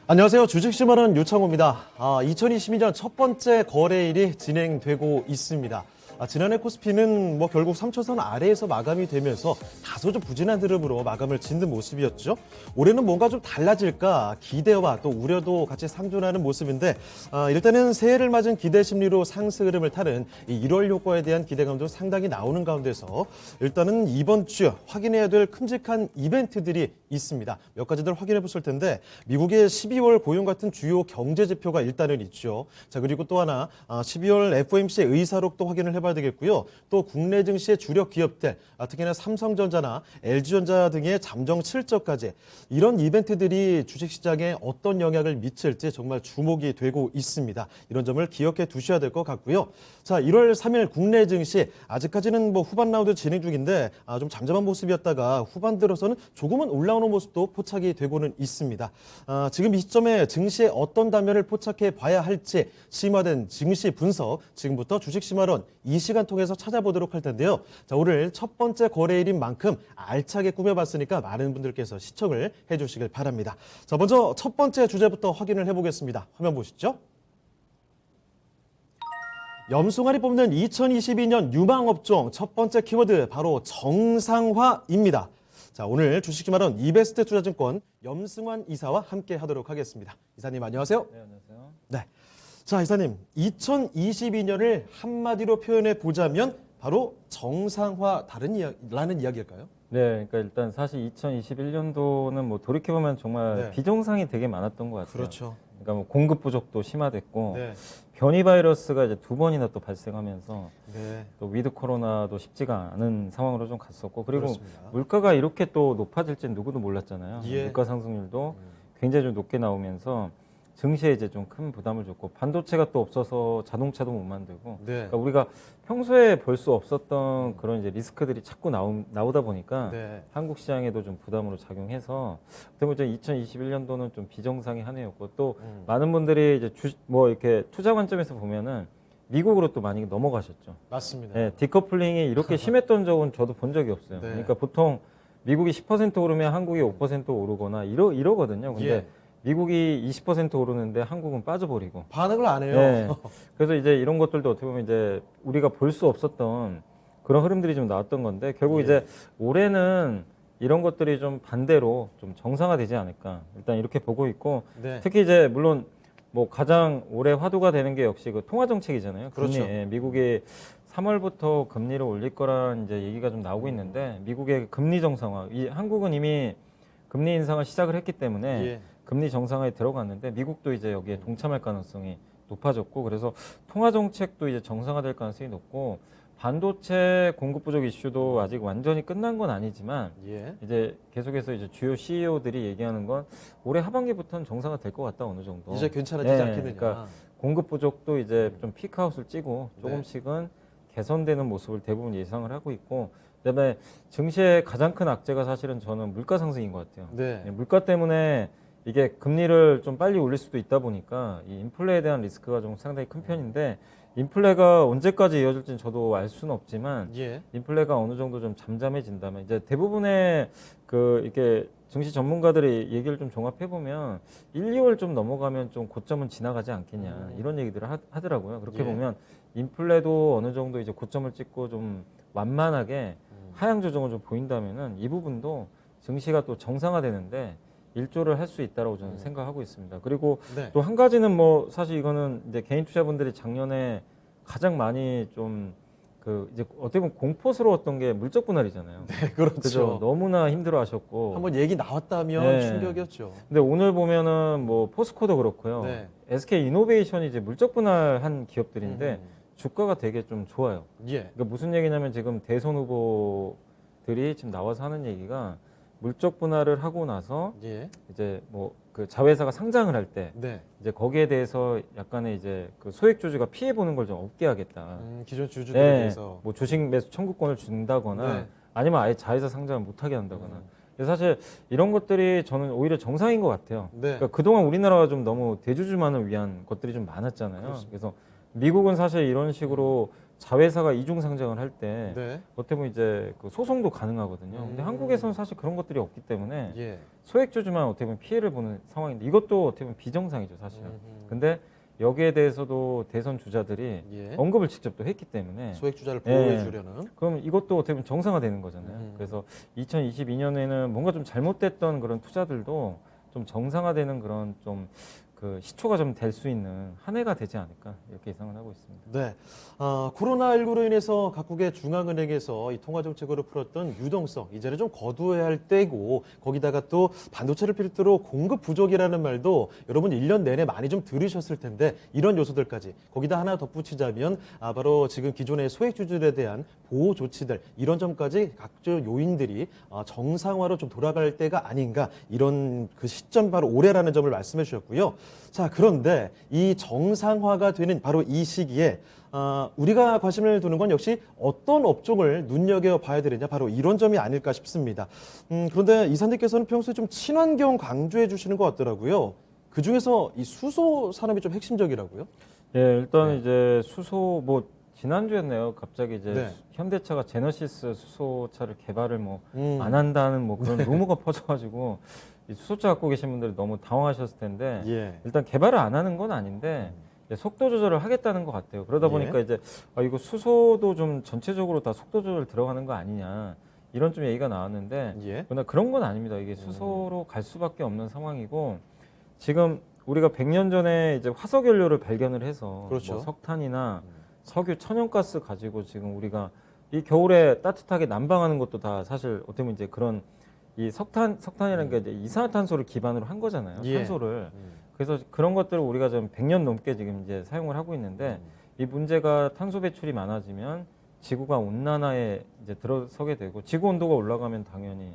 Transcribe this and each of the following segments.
안녕하세요. 주식심화는 유창호입니다. 2022년 첫 번째 거래일이 진행되고 있습니다. 지난해 코스피는 결국 3,000선 아래에서 마감이 되면서 다소 좀 부진한 흐름으로 마감을 짓는 모습이었죠. 올해는 뭔가 좀 달라질까 기대와 또 우려도 같이 상존하는 모습인데 일단은 새해를 맞은 기대 심리로 상승 흐름을 타는 이 1월 효과에 대한 기대감도 상당히 나오는 가운데서 일단은 이번 주 확인해야 될 큼직한 이벤트들이 있습니다. 몇 가지들 확인해 보실 텐데 미국의 12월 고용 같은 주요 경제 지표가 일단은 있죠. 자, 그리고 또 하나 12월 FOMC 의사록도 확인을 해봐야 되겠고요. 또 국내 증시의 주력 기업들, 특히나 삼성전자나 LG전자 등의 잠정 실적까지 이런 이벤트들이 주식시장에 어떤 영향을 미칠지 정말 주목이 되고 있습니다. 이런 점을 기억해 두셔야 될 것 같고요. 자, 1월 3일 국내 증시 아직까지는 후반 라운드 진행 중인데 좀 잠잠한 모습이었다가 후반 들어서는 조금은 올라오는 모습도 포착이 되고는 있습니다. 지금 이 시점에 증시에 어떤 단면을 포착해 봐야 할지 심화된 증시 분석 지금부터 주식심화론 이 시간 통해서 찾아보도록 할 텐데요. 자, 오늘 첫 번째 거래일인 만큼 알차게 꾸며봤으니까 많은 분들께서 시청을 해주시길 바랍니다. 자, 먼저 첫 번째 주제부터 확인을 해보겠습니다. 화면 보시죠. 염승환이 뽑는 2022년 유망업종 첫 번째 키워드 바로 정상화입니다. 자, 오늘 주식심화론 이베스트 투자증권 염승환 이사와 함께 하도록 하겠습니다. 이사님 안녕하세요. 네, 안녕하세요. 네. 자, 이사님 2022년을 한마디로 표현해 보자면 바로 정상화라는 이야기일까요? 네, 그러니까 일단 사실 2021년도는 돌이켜보면 정말 네. 비정상이 되게 많았던 것 같아요. 그렇죠. 그러니까 공급 부족도 심화됐고 네. 변이 바이러스가 이제 두 번이나 또 발생하면서 네. 또 위드 코로나도 쉽지가 않은 상황으로 좀 갔었고 그리고 그렇습니다. 물가가 이렇게 또 높아질지는 누구도 몰랐잖아요. 예. 물가 상승률도 굉장히 좀 높게 나오면서 증시에 이제 좀 큰 부담을 줬고 반도체가 또 없어서 자동차도 못 만들고 네. 그러니까 우리가 평소에 볼 수 없었던 그런 이제 리스크들이 자꾸 나오다 보니까 네. 한국 시장에도 좀 부담으로 작용해서 어떻게 보면 2021년도는 좀 비정상의 한 해였고 또 많은 분들이 이제 이렇게 투자 관점에서 보면은 미국으로 또 많이 넘어가셨죠. 맞습니다. 네, 디커플링이 이렇게 심했던 적은 저도 본 적이 없어요. 네. 그러니까 보통 미국이 10% 오르면 한국이 5% 오르거나 이러거든요. 근데 예. 미국이 20% 오르는데 한국은 빠져버리고. 반응을 안 해요. 네. 그래서 이제 이런 것들도 어떻게 보면 이제 우리가 볼 수 없었던 그런 흐름들이 좀 나왔던 건데 결국 예. 이제 올해는 이런 것들이 좀 반대로 좀 정상화되지 않을까. 일단 이렇게 보고 있고 네. 특히 이제 물론 가장 올해 화두가 되는 게 역시 그 통화 정책이잖아요. 금리. 그렇죠. 예, 미국이 3월부터 금리를 올릴 거라는 이제 얘기가 좀 나오고 있는데 미국의 금리 정상화. 한국은 이미 금리 인상을 시작을 했기 때문에 예. 금리 정상화에 들어갔는데 미국도 이제 여기에 동참할 가능성이 높아졌고 그래서 통화 정책도 이제 정상화될 가능성이 높고 반도체 공급 부족 이슈도 아직 완전히 끝난 건 아니지만 예. 이제 계속해서 이제 주요 CEO들이 얘기하는 건 올해 하반기부터는 정상화 될 것 같다 어느 정도. 이제 괜찮아지지 네, 않겠느냐. 그러니까 공급 부족도 이제 좀 피크아웃을 찌고 조금씩은 개선되는 모습을 대부분 예상을 하고 있고 그다음에 증시의 가장 큰 악재가 사실은 저는 물가 상승인 것 같아요. 네. 물가 때문에 이게 금리를 좀 빨리 올릴 수도 있다 보니까 이 인플레에 대한 리스크가 좀 상당히 큰 편인데 인플레가 언제까지 이어질지는 저도 알 수는 없지만 예. 인플레가 어느 정도 좀 잠잠해진다면 이제 대부분의 이렇게 증시 전문가들이 얘기를 좀 종합해 보면 1, 2월 좀 넘어가면 좀 고점은 지나가지 않겠냐 이런 얘기들을 하더라고요. 그렇게 예. 보면 인플레도 어느 정도 이제 고점을 찍고 좀 완만하게 하향 조정을 좀 보인다면은 이 부분도 증시가 또 정상화되는데 일조를 할 수 있다라고 저는 생각하고 있습니다. 그리고 네. 또 한 가지는 사실 이거는 이제 개인 투자분들이 작년에 가장 많이 좀 이제 어떻게 보면 공포스러웠던 게 물적 분할이잖아요. 네, 그렇죠. 그죠? 너무나 힘들어하셨고. 한번 얘기 나왔다면 네. 충격이었죠. 근데 오늘 보면은 포스코도 그렇고요. 네. SK 이노베이션이 이제 물적 분할한 기업들인데 주가가 되게 좀 좋아요. 예. 그러니까 무슨 얘기냐면 지금 대선 후보들이 지금 나와서 하는 얘기가 물적 분할을 하고 나서 예. 이제 그 자회사가 상장을 할 때 네. 이제 거기에 대해서 약간의 이제 그 소액주주가 피해 보는 걸 좀 없게 하겠다. 기존 주주들에 네, 대해서. 주식 매수 청구권을 준다거나 네. 아니면 아예 자회사 상장을 못 하게 한다거나. 그래서 사실 이런 것들이 저는 오히려 정상인 것 같아요. 네. 그러니까 그동안 우리나라가 좀 너무 대주주만을 위한 것들이 좀 많았잖아요. 그렇습니다. 그래서 미국은 사실 이런 식으로 자회사가 이중 상장을 할 때 네. 어떻게 보면 이제 그 소송도 가능하거든요. 근데 한국에서는 사실 그런 것들이 없기 때문에 예. 소액주주만 어떻게 보면 피해를 보는 상황인데 이것도 어떻게 보면 비정상이죠, 사실은. 근데 여기에 대해서도 대선 주자들이 예. 언급을 직접 또 했기 때문에 소액 주자를 보호해 예. 주려는. 그럼 이것도 어떻게 보면 정상화되는 거잖아요. 그래서 2022년에는 뭔가 좀 잘못됐던 그런 투자들도 좀 정상화되는 그런 좀 그 시초가 좀 될 수 있는 한 해가 되지 않을까 이렇게 예상을 하고 있습니다. 네. 코로나19로 인해서 각국의 중앙은행에서 이 통화 정책으로 풀었던 유동성 이제는 좀 거두어야 할 때고 거기다가 또 반도체를 필두로 공급 부족이라는 말도 여러분 1년 내내 많이 좀 들으셨을 텐데 이런 요소들까지 거기다 하나 덧붙이자면 바로 지금 기존의 소액주주들에 대한 보호 조치들 이런 점까지 각종 요인들이 정상화로 좀 돌아갈 때가 아닌가 이런 그 시점 바로 올해라는 점을 말씀해 주셨고요. 자, 그런데 이 정상화가 되는 바로 이 시기에 우리가 관심을 두는 건 역시 어떤 업종을 눈여겨봐야 되느냐 바로 이런 점이 아닐까 싶습니다. 그런데 이사님께서는 평소에 좀 친환경 강조해 주시는 것 같더라고요. 그중에서 이 수소 산업이 좀 핵심적이라고요? 예, 일단 네. 이제 수소 뭐 지난주였네요. 갑자기 이제 네. 현대차가 제너시스 수소차를 개발을 뭐 음. 안 한다는 뭐 그런 루머가 퍼져가지고 이 수소차 갖고 계신 분들이 너무 당황하셨을 텐데 예. 일단 개발을 안 하는 건 아닌데 이제 속도 조절을 하겠다는 것 같아요. 그러다 보니까 예. 이제 이거 수소도 좀 전체적으로 다 속도 조절 들어가는 거 아니냐 이런 좀 얘기가 나왔는데 예. 그러나 그런 건 아닙니다. 이게 수소로 갈 수밖에 없는 상황이고 지금 우리가 100년 전에 이제 화석 연료를 발견을 해서 그렇죠. 뭐 석탄이나 석유, 천연가스 가지고 지금 우리가 이 겨울에 따뜻하게 난방하는 것도 다 사실 어떻게 보면 이제 그런 이 석탄이라는 게 이제 이산화탄소를 기반으로 한 거잖아요. 예. 탄소를. 그래서 그런 것들을 우리가 좀 100년 넘게 지금 이제 사용을 하고 있는데 이 문제가 탄소 배출이 많아지면 지구가 온난화에 이제 들어서게 되고 지구 온도가 올라가면 당연히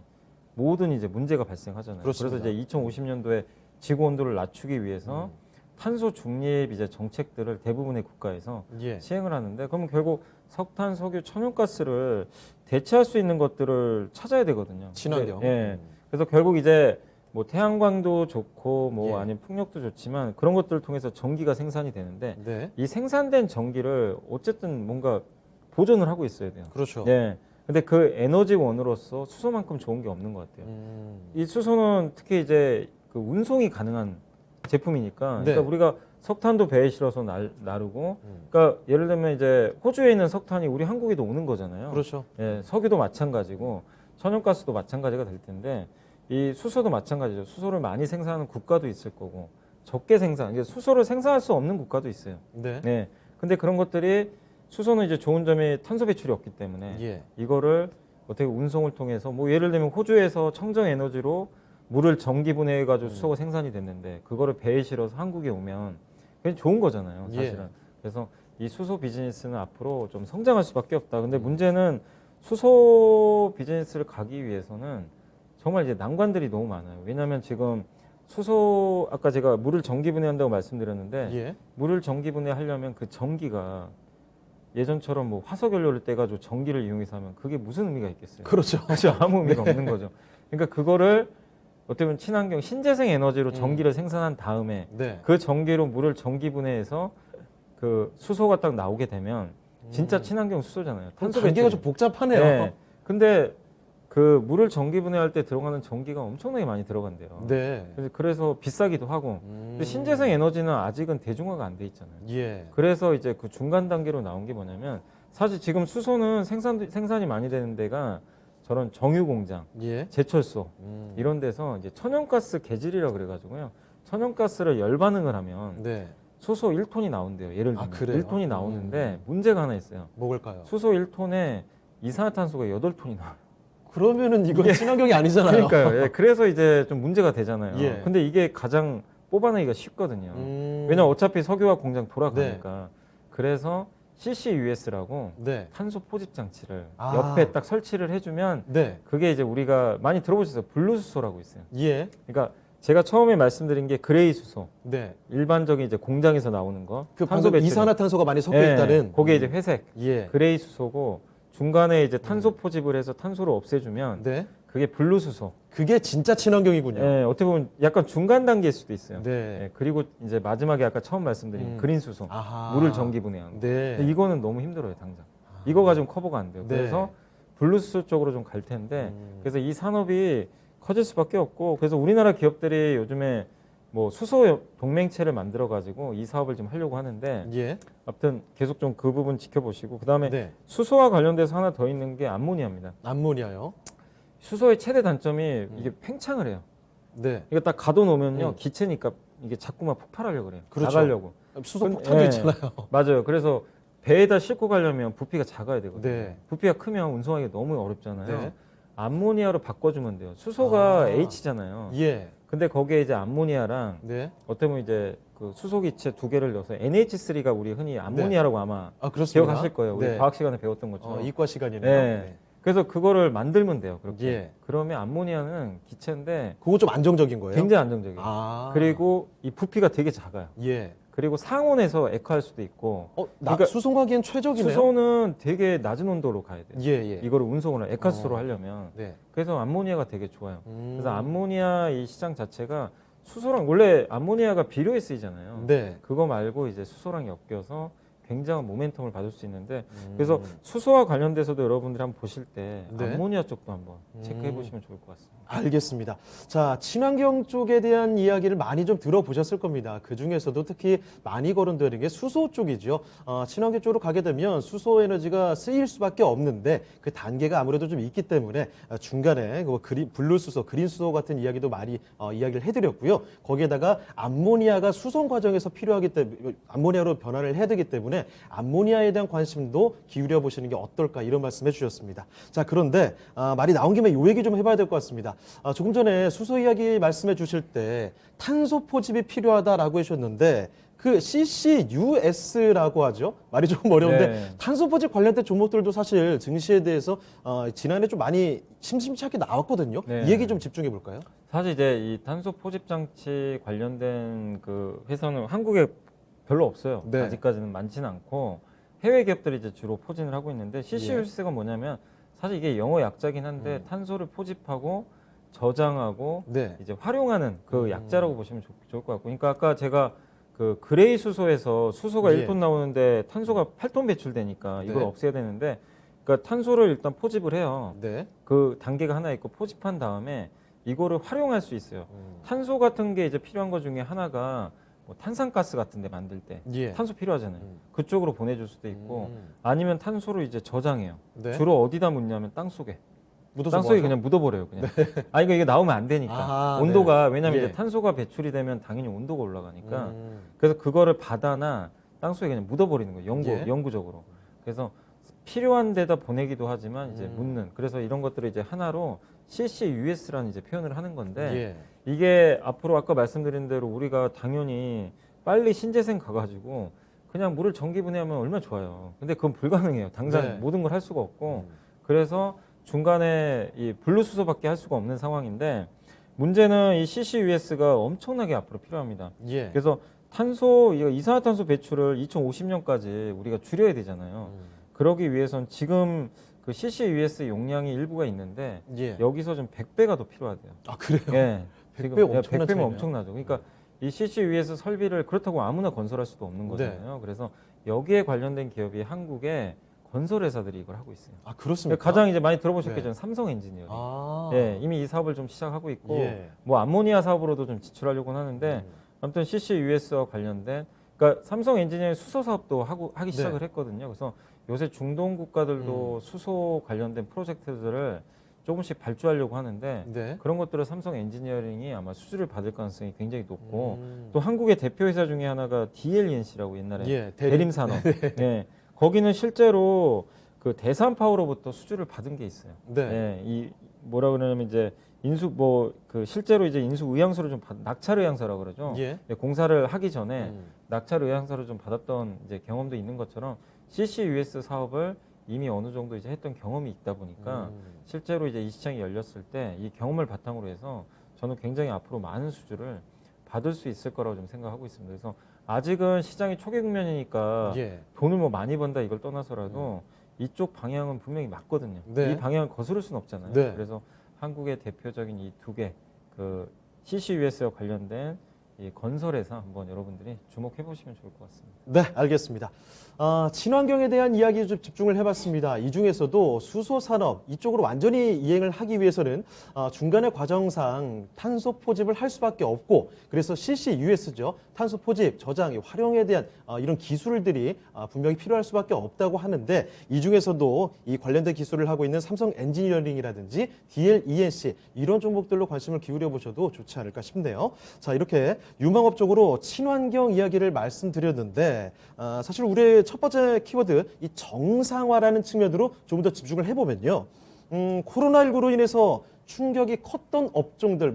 모든 이제 문제가 발생하잖아요. 그렇습니다. 그래서 이제 2050년도에 지구 온도를 낮추기 위해서 탄소 중립 이제 정책들을 대부분의 국가에서 예. 시행을 하는데 그러면 결국 석탄, 석유, 천연가스를 대체할 수 있는 것들을 찾아야 되거든요. 친환경. 예. 그래서 결국 이제 뭐 태양광도 좋고 뭐 예. 아니면 풍력도 좋지만 그런 것들을 통해서 전기가 생산이 되는데 네. 이 생산된 전기를 어쨌든 뭔가 보존을 하고 있어야 돼요. 그렇죠. 예. 근데 그 에너지원으로서 수소만큼 좋은 게 없는 것 같아요. 이 수소는 특히 이제 그 운송이 가능한 제품이니까 네. 그러니까 우리가 석탄도 배에 실어서 나르고 그러니까 예를 들면 이제 호주에 있는 석탄이 우리 한국에도 오는 거잖아요. 그렇죠. 예, 석유도 마찬가지고 천연가스도 마찬가지가 될 텐데 이 수소도 마찬가지죠. 수소를 많이 생산하는 국가도 있을 거고 적게 생산, 이제 수소를 생산할 수 없는 국가도 있어요. 네. 네. 근데 그런 것들이 수소는 이제 좋은 점이 탄소 배출이 없기 때문에 예. 이거를 어떻게 운송을 통해서 뭐 예를 들면 호주에서 청정 에너지로 물을 전기 분해해 가지고 수소가 생산이 됐는데 그거를 배에 실어서 한국에 오면 그냥 좋은 거잖아요, 사실은. 예. 그래서 이 수소 비즈니스는 앞으로 좀 성장할 수밖에 없다. 근데 문제는 수소 비즈니스를 가기 위해서는 정말 이제 난관들이 너무 많아요. 왜냐하면 지금 수소 아까 제가 물을 전기 분해한다고 말씀드렸는데 예. 물을 전기 분해하려면 그 전기가 예전처럼 뭐 화석 연료를 떼가지고 전기를 이용해서 하면 그게 무슨 의미가 있겠어요? 그렇죠. 그렇죠. 아무 의미가 없는 거죠. 그러니까 그거를 어떻게 보면 친환경 신재생 에너지로 전기를 생산한 다음에 네. 그 전기로 물을 전기 분해해서 그 수소가 딱 나오게 되면 진짜 친환경 수소잖아요. 탄소 단계가 배출이. 좀 복잡하네요. 네. 근데 그 물을 전기 분해할 때 들어가는 전기가 엄청나게 많이 들어간대요. 네. 그래서 비싸기도 하고. 근데 신재생 에너지는 아직은 대중화가 안 돼 있잖아요. 예. 그래서 이제 그 중간 단계로 나온 게 뭐냐면 사실 지금 수소는 생산이 많이 되는 데가 저런 정유 공장, 예. 제철소 이런 데서 이제 천연가스 개질이라 그래가지고요. 천연가스를 열 반응을 하면 네. 수소 1톤이 나온대요. 예를 들면 그래요? 1톤이 나오는데 문제가 하나 있어요. 먹을까요? 수소 1톤에 이산화탄소가 8톤이 나와요. 그러면은 이건 친환경이 아니잖아요. 그러니까요. 예, 그래서 이제 좀 문제가 되잖아요. 예. 근데 이게 가장 뽑아내기가 쉽거든요. 왜냐면 어차피 석유화학 공장 돌아가니까. 그래서 CCUS라고 네. 탄소 포집 장치를 아. 옆에 딱 설치를 해주면 네. 그게 이제 우리가 많이 들어보셨어요. 블루수소라고 있어요. 예. 그러니까 제가 처음에 말씀드린 게 그레이 수소, 네. 일반적인 이제 공장에서 나오는 거, 그 탄소 방금 배출, 이산화탄소가 많이 섞여 예, 있다는. 그게 이제 회색, 예. 그레이 수소고 중간에 이제 탄소 포집을 해서 탄소를 없애주면 네. 그게 블루수소. 그게 진짜 친환경이군요. 예, 어떻게 보면 약간 중간 단계일 수도 있어요. 네. 예, 그리고 이제 마지막에 아까 처음 말씀드린 그린수소. 아하. 물을 전기 분해하는 거. 네. 근데 이거는 너무 힘들어요, 당장. 이거 가지고 커버가 안 돼요. 네. 그래서 블루수소 쪽으로 좀 갈 텐데 그래서 이 산업이 커질 수밖에 없고 그래서 우리나라 기업들이 요즘에 뭐 수소 동맹체를 만들어 가지고 이 사업을 좀 하려고 하는데 예. 아무튼 계속 좀 그 부분 지켜보시고 그다음에 네. 수소와 관련돼서 하나 더 있는 게 암모니아입니다. 암모니아요. 수소의 최대 단점이 이게 팽창을 해요. 네. 이거 딱 가둬놓으면요 기체니까 이게 자꾸만 폭발하려고 그래요. 그렇죠. 나가려고. 수소 근- 폭탄도 예. 있잖아요. 맞아요. 그래서 배에다 싣고 가려면 부피가 작아야 되거든요. 네. 부피가 크면 운송하기 너무 어렵잖아요. 네. 암모니아로 바꿔주면 돼요. 수소가 아. H잖아요. 예. 근데 거기에 이제 암모니아랑 네. 어떻게 보면 이제 그 수소기체 두 개를 넣어서 NH3가 우리 흔히 암모니아라고 아마 아, 그렇습니다. 기억하실 거예요. 우리 네. 과학 시간에 배웠던 것처럼. 이과 시간이네요. 네. 그래서 그거를 만들면 돼요. 그렇게. 예. 그러면 암모니아는 기체인데 그거 좀 안정적인 거예요? 굉장히 안정적이에요. 아. 그리고 이 부피가 되게 작아요. 예. 그리고 상온에서 액화할 수도 있고 그러니까 수송하기엔 최적이네요. 수소는 되게 낮은 온도로 가야 돼요. 예, 예. 이거를 운송을 액화수소로 하려면 네. 그래서 암모니아가 되게 좋아요. 그래서 암모니아 이 시장 자체가 수소랑 원래 암모니아가 비료에 쓰이잖아요. 네. 그거 말고 이제 수소랑 엮여서 굉장한 모멘텀을 받을 수 있는데 그래서 수소와 관련돼서도 여러분들이 한번 보실 때 네. 암모니아 쪽도 한번 체크해 보시면 좋을 것 같습니다. 알겠습니다. 자, 친환경 쪽에 대한 이야기를 많이 좀 들어보셨을 겁니다. 그 중에서도 특히 많이 거론되는 게 수소 쪽이죠. 친환경 쪽으로 가게 되면 수소 에너지가 쓰일 수밖에 없는데 그 단계가 아무래도 좀 있기 때문에 중간에 블루수소, 그린수소 같은 이야기도 많이 이야기를 해드렸고요. 거기에다가 암모니아가 수송 과정에서 필요하기 때문에 암모니아로 변화를 해야 되기 때문에 암모니아에 대한 관심도 기울여 보시는 게 어떨까 이런 말씀해 주셨습니다. 자, 그런데 말이 나온 김에 요 얘기 좀 해봐야 될 것 같습니다. 조금 전에 수소 이야기 말씀해 주실 때 탄소 포집이 필요하다라고 하셨는데 그 CCUS라고 하죠. 말이 조금 어려운데 네. 탄소 포집 관련된 종목들도 사실 증시에 대해서 지난해 좀 많이 심심찮게 나왔거든요. 네. 이 얘기 좀 집중해 볼까요? 사실 이제 이 탄소 포집 장치 관련된 그 회사는 한국에 별로 없어요. 네. 아직까지는 많지는 않고 해외 기업들이 이제 주로 포진을 하고 있는데 CCUS가 뭐냐면 사실 이게 영어 약자긴 한데 탄소를 포집하고 저장하고 네. 이제 활용하는 그 약자라고 보시면 좋을 것 같고. 그러니까 아까 제가 그 그레이 수소에서 수소가 예. 1톤 나오는데 탄소가 8톤 배출되니까 이걸 네. 없애야 되는데 그러니까 탄소를 일단 포집을 해요. 네. 그 단계가 하나 있고 포집한 다음에 이거를 활용할 수 있어요. 탄소 같은 게 이제 필요한 것 중에 하나가 뭐 탄산가스 같은 데 만들 때 예. 탄소 필요하잖아요. 그쪽으로 보내줄 수도 있고 음. 아니면 탄소를 이제 저장해요. 네. 주로 어디다 묻냐면 땅 속에. 묻어서 땅 속에 모아서? 그냥 묻어버려요. 그냥. 아 이거 나오면 안 되니까. 아하, 온도가 네. 왜냐면 예. 이제 탄소가 배출이 되면 당연히 온도가 올라가니까. 음. 그래서 그거를 바다나 땅 속에 그냥 묻어버리는 거예요. 예. 영구적으로. 그래서 필요한 데다 보내기도 하지만 이제 묻는. 그래서 이런 것들을 이제 하나로 CCUS라는 이제 표현을 하는 건데 예. 이게 앞으로 아까 말씀드린 대로 우리가 당연히 빨리 신재생 가가지고 그냥 물을 전기 분해하면 얼마나 좋아요. 근데 그건 불가능해요. 당장 네. 모든 걸 할 수가 없고 그래서 중간에 이 분류수소밖에 할 수가 없는 상황인데 문제는 이 CCUS가 엄청나게 앞으로 필요합니다. 예. 그래서 탄소 이산화탄소 배출을 2050년까지 우리가 줄여야 되잖아요. 그러기 위해선 지금 그 CCUS 용량이 일부가 있는데 예. 여기서 좀 100배가 더 필요하대요. 아, 그래요? 예. 100배 엄청난 100배면 차이네요. 엄청나죠. 그러니까 이 CCUS 설비를 그렇다고 아무나 건설할 수도 없는 네. 거잖아요. 그래서 여기에 관련된 기업이 한국에 건설 회사들이 이걸 하고 있어요. 아, 그렇습니까? 가장 이제 많이 들어보셨겠죠. 네. 삼성 엔지니어링. 아. 예, 이미 이 사업을 좀 시작하고 있고 예. 뭐 암모니아 사업으로도 좀 지출하려고는 하는데 아무튼 CCUS와 관련된 그러니까 삼성 엔지니어링 수소 사업도 하기 시작을 했거든요. 그래서 요새 중동 국가들도 수소 관련된 프로젝트들을 조금씩 발주하려고 하는데 네. 그런 것들을 삼성 엔지니어링이 아마 수주를 받을 가능성이 굉장히 높고 또 한국의 대표 회사 중에 하나가 DLENC라고 옛날에 예, 대림산업. 예, 거기는 실제로 그 대산파워로부터 수주를 받은 게 있어요. 네. 예, 이 뭐라 그러냐면 이제 인수 뭐 그 실제로 이제 인수 의향서를 좀 낙찰 의향서라고 그러죠. 예. 예, 공사를 하기 전에 낙찰 의향서를 좀 받았던 이제 경험도 있는 것처럼 CCUS 사업을 이미 어느 정도 이제 했던 경험이 있다 보니까 실제로 이제 이 시장이 열렸을 때 이 경험을 바탕으로 해서 저는 굉장히 앞으로 많은 수주를 받을 수 있을 거라고 좀 생각하고 있습니다. 그래서 아직은 시장이 초기 국면이니까 예. 돈을 뭐 많이 번다 이걸 떠나서라도 이쪽 방향은 분명히 맞거든요. 네. 이 방향을 거스를 수는 없잖아요. 네. 그래서 한국의 대표적인 이 두 개 그 CCUS와 관련된 이 건설회사 한번 여러분들이 주목해 보시면 좋을 것 같습니다. 네, 알겠습니다. 친환경에 대한 이야기 좀 집중을 해봤습니다. 이 중에서도 수소 산업 이쪽으로 완전히 이행을 하기 위해서는 중간의 과정상 탄소 포집을 할 수밖에 없고, 그래서 CCUS죠. 탄소 포집, 저장, 활용에 대한 이런 기술들이 분명히 필요할 수밖에 없다고 하는데, 이 중에서도 이 관련된 기술을 하고 있는 삼성 엔지니어링이라든지 DLENC 이런 종목들로 관심을 기울여 보셔도 좋지 않을까 싶네요. 자, 이렇게 유망업 쪽으로 친환경 이야기를 말씀드렸는데, 사실 우리의 첫 번째 키워드 이 정상화라는 측면으로 조금 더 집중을 해보면요. 코로나19로 인해서 충격이 컸던 업종들,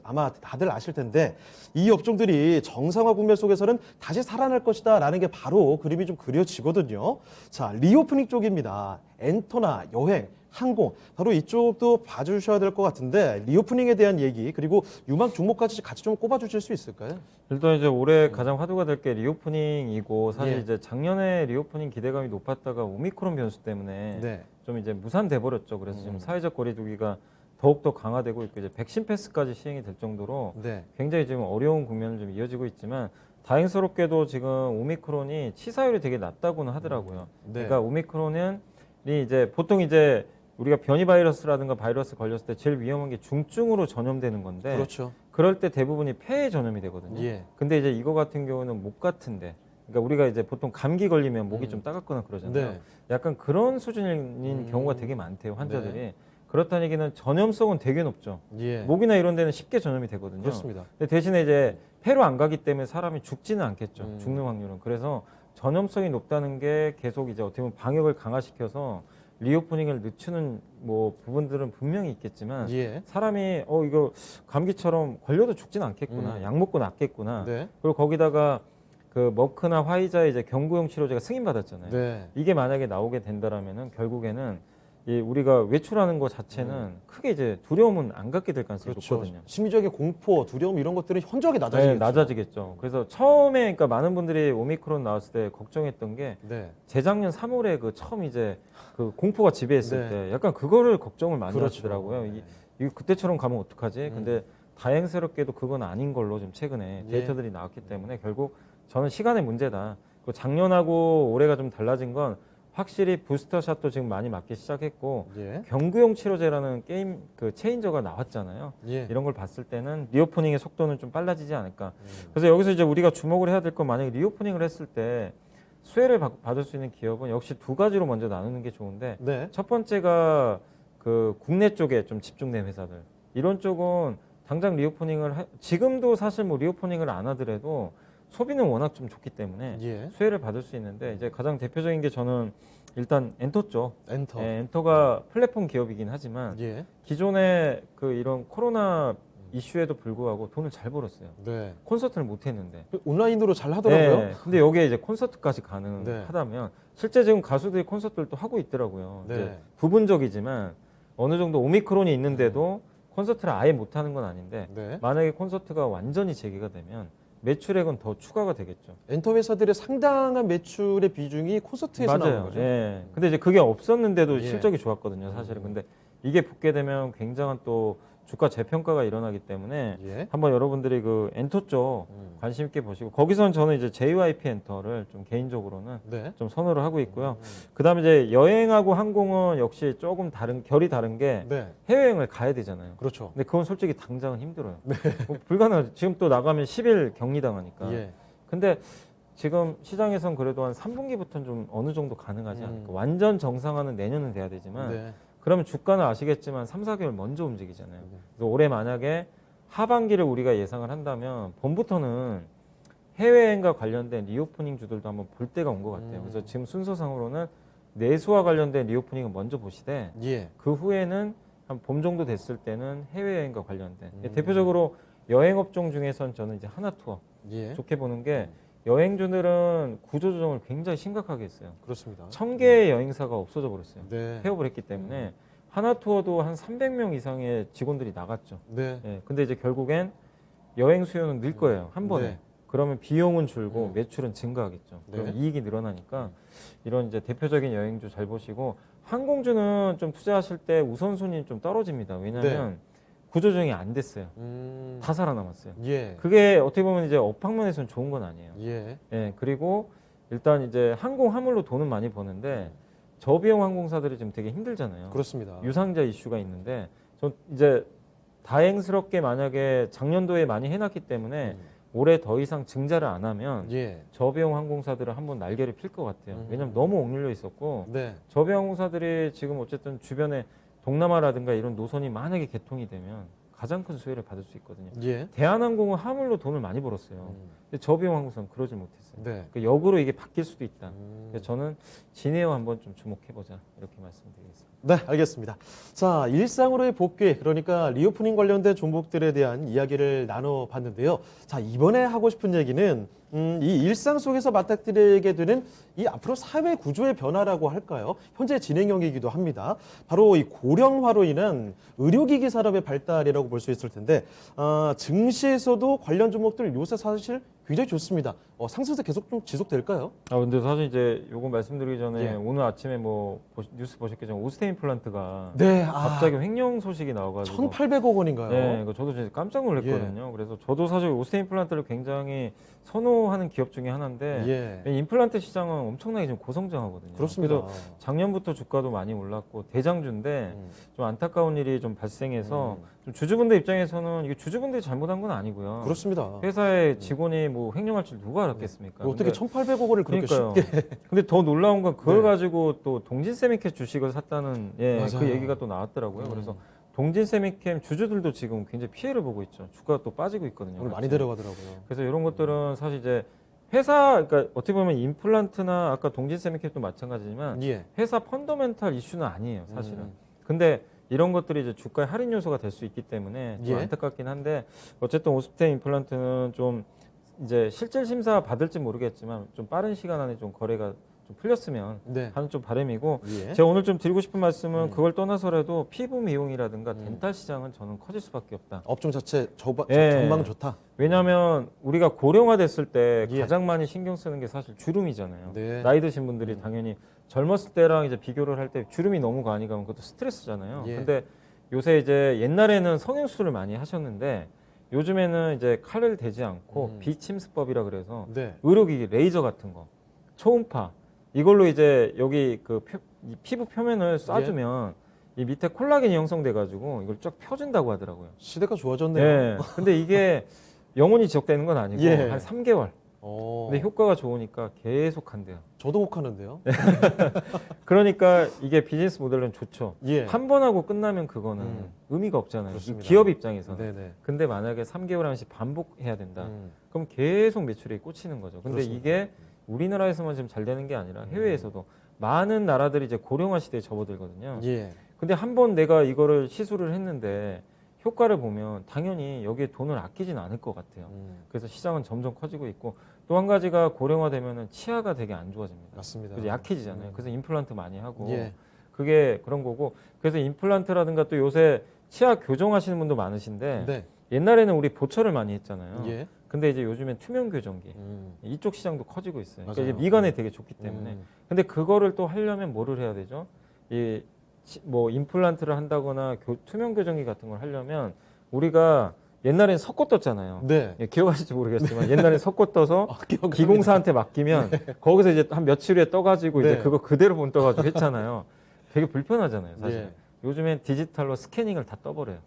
아마 다들 아실 텐데, 이 업종들이 정상화 국면 속에서는 다시 살아날 것이다라는 게 바로 그림이 좀 그려지거든요. 자, 리오프닝 쪽입니다. 엔터나 여행, 항공, 바로 이쪽도 봐주셔야 될 것 같은데, 리오프닝에 대한 얘기, 그리고 유망 종목까지 같이 좀 꼽아주실 수 있을까요? 일단 이제 올해 가장 화두가 될 게 리오프닝이고, 사실 예. 이제 작년에 리오프닝 기대감이 높았다가 오미크론 변수 때문에 네. 좀 이제 무산돼 버렸죠. 그래서 지금 사회적 거리두기가 더욱더 강화되고 있고, 이제 백신 패스까지 시행이 될 정도로 네. 굉장히 지금 어려운 국면을 좀 이어지고 있지만, 다행스럽게도 지금 오미크론이 치사율이 되게 낮다고는 하더라고요. 네. 그러니까 오미크론은 이제 보통 이제 우리가 변이 바이러스라든가 바이러스 걸렸을 때 제일 위험한 게 중증으로 전염되는 건데, 그렇죠. 그럴 때 대부분이 폐에 전염이 되거든요. 예. 근데 이제 이거 같은 경우는 목 같은데, 그러니까 우리가 이제 보통 감기 걸리면 목이 좀 따갑거나 그러잖아요. 네. 약간 그런 수준인 경우가 되게 많대요, 환자들이. 네. 그렇다는 얘기는 전염성은 되게 높죠. 예. 목이나 이런 데는 쉽게 전염이 되거든요. 그렇습니다. 근데 대신에 이제 폐로 안 가기 때문에 사람이 죽지는 않겠죠. 음. 죽는 확률은. 그래서 전염성이 높다는 게 계속 이제 어떻게 보면 방역을 강화시켜서 리오프닝을 늦추는 뭐 부분들은 분명히 있겠지만, 예. 사람이 이거 감기처럼 걸려도 죽진 않겠구나, 약 먹고 낫겠구나. 네. 그리고 거기다가 그 머크나 화이자의 이제 경구용 치료제가 승인받았잖아요. 네. 이게 만약에 나오게 된다라면은 결국에는 이 우리가 외출하는 것 자체는 크게 이제 두려움은 안 갖게 될 가능성이 그렇죠. 높거든요. 심리적인 공포, 두려움 이런 것들은 현저하게 낮아지겠죠. 네, 낮아지겠죠. 그래서 처음에 그러니까 많은 분들이 오미크론 나왔을 때 걱정했던 게, 네. 재작년 3월에 그 처음 이제 그 공포가 지배했을 네. 때 약간 그거를 걱정을 많이 그렇죠. 하시더라고요. 네. 이 그때처럼 가면 어떡하지? 근데 다행스럽게도 그건 아닌 걸로 좀 최근에 예. 데이터들이 나왔기 때문에 결국 저는 시간의 문제다. 그 작년하고 올해가 좀 달라진 건 확실히 부스터샷도 지금 많이 맞기 시작했고, 예. 경구용 치료제라는 게임 그 체인저가 나왔잖아요. 예. 이런 걸 봤을 때는 리오프닝의 속도는 좀 빨라지지 않을까. 그래서 여기서 이제 우리가 주목을 해야 될 건, 만약에 리오프닝을 했을 때 수혜를 받을 수 있는 기업은 역시 두 가지로 먼저 나누는 게 좋은데, 네. 첫 번째가 그 국내 쪽에 좀 집중된 회사들. 이런 쪽은 당장 리오프닝을 지금도 사실 뭐 리오프닝을 안 하더라도 소비는 워낙 좀 좋기 때문에 예. 수혜를 받을 수 있는데, 이제 가장 대표적인 게 저는 일단 엔터 쪽. 엔터. 예, 엔터가 플랫폼 기업이긴 하지만 예. 기존에 그 이런 코로나 이슈에도 불구하고 돈을 잘 벌었어요. 네. 콘서트를 못 했는데. 온라인으로 잘 하더라고요. 네, 근데 여기에 이제 콘서트까지 가능하다면, 실제 지금 가수들이 콘서트를 또 하고 있더라고요. 네. 이제 부분적이지만 어느 정도 오미크론이 있는데도 콘서트를 아예 못 하는 건 아닌데, 네. 만약에 콘서트가 완전히 재개가 되면 매출액은 더 추가가 되겠죠. 엔터 회사들의 상당한 매출의 비중이 콘서트에서 나오는 맞아요. 거죠. 예. 근데 이제 그게 없었는데도 예. 실적이 좋았거든요, 사실은. 근데 이게 붙게 되면 굉장한 또 주가 재평가가 일어나기 때문에 예. 한번 여러분들이 그 엔터 쪽 관심 있게 보시고, 거기서는 저는 이제 JYP 엔터를 좀 개인적으로는 네. 좀 선호를 하고 있고요. 그다음에 이제 여행하고 항공은 역시 조금 결이 다른 게, 네. 해외여행을 가야 되잖아요. 그렇죠. 근데 그건 솔직히 당장은 힘들어요. 뭐 불가능하죠. 지금 또 나가면 10일 격리 당하니까. 예. 근데 지금 시장에선 그래도 한 3분기부터는 좀 어느 정도 가능하지 않을까. 완전 정상화는 내년은 돼야 되지만, 네. 그러면 주가는 아시겠지만 3, 4개월 먼저 움직이잖아요. 그래서 올해 만약에 하반기를 우리가 예상을 한다면 봄부터는 해외여행과 관련된 리오프닝 주들도 한번 볼 때가 온 것 같아요. 그래서 지금 순서상으로는 내수와 관련된 리오프닝을 먼저 보시되, 예. 그 후에는 한 봄 정도 됐을 때는 해외여행과 관련된, 대표적으로 여행업종 중에선 저는 이제 하나투어 예. 좋게 보는 게, 여행주들은 구조조정을 굉장히 심각하게 했어요. 그렇습니다. 1000개의 여행사가 없어져 버렸어요. 네. 폐업을 했기 때문에 하나투어도 한 300명 이상의 직원들이 나갔죠. 네. 예, 근데 이제 결국엔 여행 수요는 늘 거예요, 한 번에. 네. 그러면 비용은 줄고 매출은 증가하겠죠. 네. 그럼 이익이 늘어나니까 이런 이제 대표적인 여행주 잘 보시고, 항공주는 좀 투자하실 때 우선순위는 좀 떨어집니다. 왜냐하면 구조조정이 안 됐어요. 다 살아남았어요. 예. 그게 어떻게 보면 이제 업황면에서는 좋은 건 아니에요. 예. 예, 그리고 일단 이제 항공 화물로 돈은 많이 버는데 저비용 항공사들이 지금 되게 힘들잖아요. 그렇습니다. 유상자 이슈가 있는데 전 이제 다행스럽게 만약에 작년도에 많이 해놨기 때문에 올해 더 이상 증자를 안 하면 예. 저비용 항공사들은 한번 날개를 필 것 같아요. 왜냐면 너무 억눌려 있었고 네. 저비용 항공사들이 지금 어쨌든 주변에 동남아라든가 이런 노선이 만약에 개통이 되면 가장 큰 수혜를 받을 수 있거든요. 예. 대한항공은 화물로 돈을 많이 벌었어요. 근데 저비용 항공사는 그러지 못했어요. 네. 그 역으로 이게 바뀔 수도 있다. 그래서 저는 진에어 한번 좀 주목해보자 이렇게 말씀드리겠습니다. 네, 알겠습니다. 자, 일상으로의 복귀, 그러니까 리오프닝 관련된 종목들에 대한 이야기를 나눠봤는데요. 자, 이번에 하고 싶은 얘기는 이 일상 속에서 맞닥뜨리게 되는 이 앞으로 사회 구조의 변화라고 할까요? 현재 진행형이기도 합니다. 바로 이 고령화로 인한 의료기기 산업의 발달이라고 볼 수 있을 텐데, 증시에서도 관련 종목들 요새 사실 굉장히 좋습니다. 상승세 계속 좀 지속될까요? 근데 사실 이제 요거 말씀드리기 전에 예. 오늘 아침에 뭐 뉴스 보셨겠지만 오스테인 플란트가 네, 갑자기 횡령 소식이 나와가지고 1,800억 원인가요? 네, 이거 저도 진짜 깜짝 놀랐거든요. 그래서 저도 사실 오스테인 플란트를 굉장히 선호하는 기업 중에 하나인데 예. 임플란트 시장은 엄청나게 지금 고성장하거든요. 그렇습니다. 그래서 작년부터 주가도 많이 올랐고 대장주인데 좀 안타까운 일이 좀 발생해서 좀 주주분들 입장에서는 이게 주주분들이 잘못한 건 아니고요. 그렇습니다. 회사의 직원이 뭐 횡령할 줄 누가 알았겠습니까? 어떻게 1,800억 원을 그렇게 그러니까요. 쉽게? 근데 더 놀라운 건 그걸 네. 가지고 또 동진세미캠 주식을 샀다는 그 맞아요. 얘기가 또 나왔더라고요. 그래서 동진세미캠 주주들도 지금 굉장히 피해를 보고 있죠. 주가가 또 빠지고 있거든요. 오늘 많이 같이. 데려가더라고요. 그래서 이런 것들은 사실 이제 회사, 그러니까 어떻게 보면 임플란트나 아까 동진세미캠도 마찬가지지만 예. 회사 펀더멘탈 이슈는 아니에요, 사실은. 음. 근데 이런 것들이 이제 주가의 할인 요소가 될 수 있기 때문에 좀 예. 안타깝긴 한데 어쨌든 오스테인 임플란트는 좀 이제 실질 심사 받을지 모르겠지만 좀 빠른 시간 안에 좀 거래가 좀 풀렸으면 네. 하는 좀 바람이고 예. 제가 오늘 좀 드리고 싶은 말씀은 그걸 떠나서라도 피부 미용이라든가 덴탈 시장은 저는 커질 수밖에 없다. 업종 자체 예. 전망 좋다. 왜냐하면 우리가 고령화됐을 때 예. 가장 많이 신경 쓰는 게 사실 주름이잖아요. 네. 나이 드신 분들이 당연히 젊었을 때랑 이제 비교를 할 때 주름이 너무 많이 가면 그것도 스트레스잖아요. 예. 근데 요새 이제 옛날에는 성형수술을 많이 하셨는데 요즘에는 이제 칼을 대지 않고 비침수법이라 그래서 네. 의료기기 레이저 같은 거 초음파 이걸로 이제 여기 이 피부 표면을 쏴주면 이 밑에 콜라겐이 형성돼 가지고 이걸 쫙 펴준다고 하더라고요. 시대가 좋아졌네요. 네. 근데 이게 영원히 지속되는 건 아니고 예. 한 3개월. 근데 효과가 좋으니까 계속 한대요. 저도 혹하는데요. 그러니까 이게 비즈니스 모델은 좋죠. 예. 한 번 하고 끝나면 그거는 의미가 없잖아요. 이 그렇습니다. 기업 입장에서는. 네네. 근데 만약에 3개월 한씩 반복해야 된다. 그럼 계속 매출이 꽂히는 거죠. 근데 그렇습니다. 이게 우리나라에서만 지금 잘 되는 게 아니라 해외에서도 많은 나라들이 이제 고령화 시대에 접어들거든요. 예. 근데 한 번 내가 이거를 시술을 했는데 효과를 보면 당연히 여기에 돈을 아끼진 않을 것 같아요. 그래서 시장은 점점 커지고 있고 또 한 가지가 고령화되면은 치아가 되게 안 좋아집니다. 맞습니다. 그래서 약해지잖아요. 그래서 임플란트 많이 하고 예. 그게 그런 거고 그래서 임플란트라든가 또 요새 치아 교정하시는 분도 많으신데 네. 옛날에는 우리 보철을 많이 했잖아요. 예. 근데 이제 요즘엔 투명 교정기 이쪽 시장도 커지고 있어요. 그러니까 맞아요. 이제 미간에 되게 좋기 때문에. 근데 그거를 또 하려면 뭐를 해야 되죠? 뭐 임플란트를 한다거나 투명 교정기 같은 걸 하려면 우리가 옛날엔 석고 떴잖아요. 네. 예, 기억하실지 모르겠지만 옛날엔 석고 떠서 기억합니다. 기공사한테 맡기면 거기서 이제 한 며칠 후에 떠가지고 네. 이제 그거 그대로 본 떠가지고 했잖아요. 되게 불편하잖아요, 사실. 예. 요즘엔 디지털로 스캐닝을 다 떠버려요.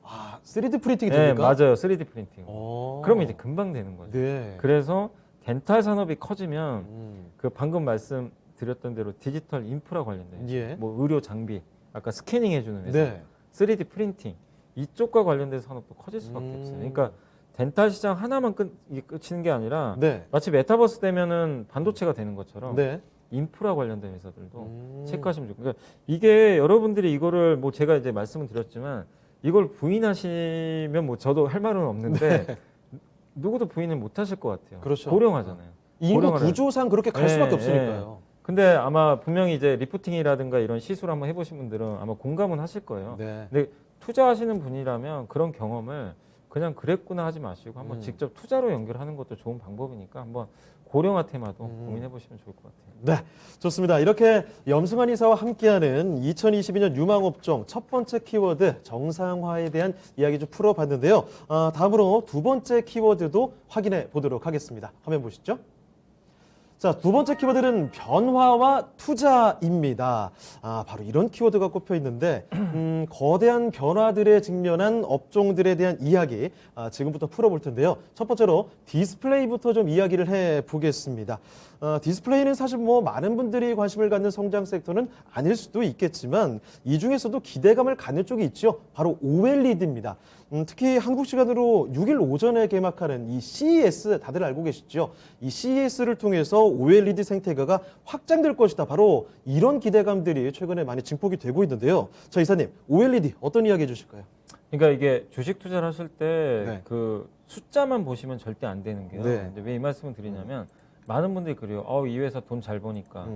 3D 프린팅이 네, 됩니까? 맞아요. 3D 프린팅. 오. 그러면 이제 금방 되는 거죠. 네. 그래서 덴탈 산업이 커지면 음. 그 방금 말씀드렸던 대로 디지털 인프라 관련된 예. 뭐 의료 장비, 아까 스캐닝 해주는 회사, 네. 3D 프린팅 이쪽과 관련된 산업도 커질 수밖에 없어요. 그러니까 덴탈 시장 하나만 끝이는 게 아니라 네. 마치 메타버스 되면은 반도체가 되는 것처럼 네. 인프라 관련된 회사들도 체크하시면 좋고 그러니까 이게 여러분들이 이거를 뭐 제가 이제 말씀을 드렸지만 이걸 부인하시면 뭐 저도 할 말은 없는데 누구도 부인을 못 하실 것 같아요. 그렇죠. 고령하잖아요. 인구 고령화를. 구조상 그렇게 갈 수밖에 네, 없으니까요. 근데 아마 분명히 이제 리프팅이라든가 이런 시술 한번 해보신 분들은 아마 공감은 하실 거예요. 네. 근데 투자하시는 분이라면 그런 경험을 그냥 그랬구나 하지 마시고 한번 음. 직접 투자로 연결하는 것도 좋은 방법이니까 한번 고령화 테마도 고민해 보시면 좋을 것 같아요. 네, 좋습니다. 이렇게 염승환 이사와 함께하는 2022년 유망업종 첫 번째 키워드 정상화에 대한 이야기 좀 풀어봤는데요. 다음으로 두 번째 키워드도 확인해 보도록 하겠습니다. 화면 보시죠. 자, 두 번째 키워드는 변화와 투자입니다. 바로 이런 키워드가 꼽혀 있는데, 거대한 변화들에 직면한 업종들에 대한 이야기, 지금부터 풀어볼 텐데요. 첫 번째로 디스플레이부터 좀 이야기를 해 보겠습니다. 디스플레이는 사실 뭐 많은 분들이 관심을 갖는 성장 섹터는 아닐 수도 있겠지만, 이 중에서도 기대감을 갖는 쪽이 있죠. 바로 OLED입니다. 특히 한국 시간으로 6일 오전에 개막하는 이 CES 다들 알고 계시죠? 이 CES를 통해서 OLED 생태계가 확장될 것이다. 바로 이런 기대감들이 최근에 많이 증폭이 되고 있는데요. 자, 이사님, OLED 어떤 이야기 해주실까요? 그러니까 이게 주식 투자를 하실 때 네. 그 숫자만 보시면 절대 안 되는 게요. 네. 왜 이 말씀을 드리냐면 많은 분들이 그래요. 이 회사 돈 잘 버니까